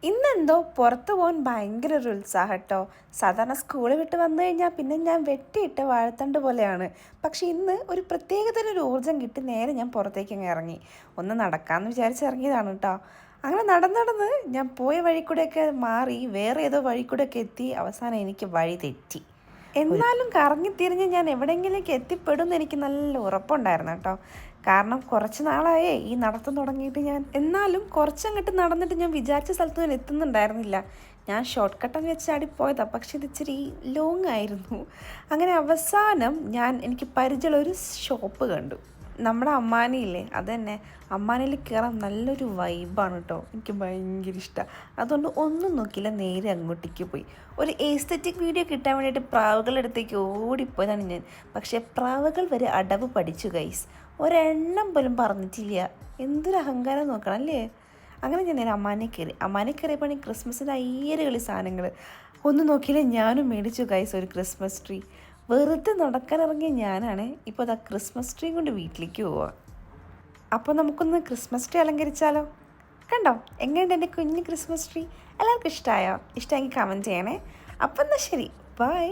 ഇന്നെന്തോ പുറത്ത് പോകാൻ ഭയങ്കര ഒരു ഉത്സാഹം കേട്ടോ. സാധാരണ സ്കൂൾ വിട്ട് വന്നു കഴിഞ്ഞാൽ പിന്നെ ഞാൻ വെട്ടിയിട്ട വാഴത്തണ്ട് പോലെയാണ്. പക്ഷെ ഇന്ന് ഒരു പ്രത്യേകതരം ഒരു ഊർജ്ജം കിട്ടി നേരെ ഞാൻ പുറത്തേക്ക് അങ്ങ് ഇറങ്ങി. ഒന്ന് നടക്കാമെന്ന് വിചാരിച്ചിറങ്ങിയതാണ് കേട്ടോ. അങ്ങനെ നടന്ന് ഞാൻ പോയ വഴി കൂടെയൊക്കെ മാറി വേറെ ഏതോ വഴി കൂടെയൊക്കെ എത്തി. അവസാനം എനിക്ക് വഴി തെറ്റി. എന്നാലും കറങ്ങിത്തിരിഞ്ഞ് ഞാൻ എവിടെയെങ്കിലേക്ക് എത്തിപ്പെടുമെന്ന് എനിക്ക് നല്ല ഉറപ്പുണ്ടായിരുന്നു കേട്ടോ. കാരണം കുറച്ച് നാളായേ ഈ നടത്തം തുടങ്ങിയിട്ട് ഞാൻ. എന്നാലും കുറച്ചങ്ങോട്ട് നടന്നിട്ട് ഞാൻ വിചാരിച്ച സ്ഥലത്ത് ഞാൻ എത്തുന്നുണ്ടായിരുന്നില്ല. ഞാൻ ഷോർട്ട് കട്ടെന്ന് വെച്ച് ചാടിപ്പോയതാണ്, പക്ഷേ ഇത് ഇച്ചിരി ലോങ് ആയിരുന്നു. അങ്ങനെ അവസാനം എനിക്ക് പരിചയമുള്ള ഒരു ഷോപ്പ് കണ്ടു. നമ്മുടെ അമ്മാനിയില്ലേ, അത് തന്നെ. അമ്മാനിയിൽ കയറാൻ നല്ലൊരു വൈബാണ് കേട്ടോ. എനിക്ക് ഭയങ്കര ഇഷ്ടമാണ്. അതുകൊണ്ട് ഒന്നും നോക്കിയില്ല, നേരെ അങ്ങോട്ടേക്ക് പോയി. ഒരു എസ്തെറ്റിക് വീഡിയോ കിട്ടാൻ വേണ്ടിയിട്ട് പ്രാവുകളുടെ അടുത്തേക്ക് ഓടിപ്പോയതാണ് ഞാൻ. പക്ഷേ പ്രാവുകൾ വരെ അടവ് പഠിച്ചു ഗൈസ്. ഒരെണ്ണം പോലും പറഞ്ഞിട്ടില്ല. എന്തൊരു അഹങ്കാരം നോക്കണം അല്ലേ. അങ്ങനെ ഞാൻ നേരെ അമ്മാനെ കയറിയപ്പോൾ ക്രിസ്മസിൻ്റെ അയ്യരകളി സാധനങ്ങൾ ഒന്നും നോക്കിയില്ല. ഞാനും മേടിച്ചു ഗൈസ് ഒരു ക്രിസ്മസ് ട്രീ. വെറുതെ നടക്കാനിറങ്ങിയ ഞാനാണ് ഇപ്പോൾ ആ ക്രിസ്മസ് ട്രീ കൊണ്ട് വീട്ടിലേക്ക് പോവുക. അപ്പോൾ നമുക്കൊന്ന് ക്രിസ്മസ് ട്രീ അലങ്കരിച്ചാലോ? കണ്ടോ എങ്ങനെയുണ്ട് എൻ്റെ കുഞ്ഞ് ക്രിസ്മസ് ട്രീ? എല്ലാവർക്കും ഇഷ്ടമായോ? ഇഷ്ടമെങ്കിൽ കമൻറ്റ് ചെയ്യണേ. അപ്പം എന്നാൽ ശരി, ബൈ.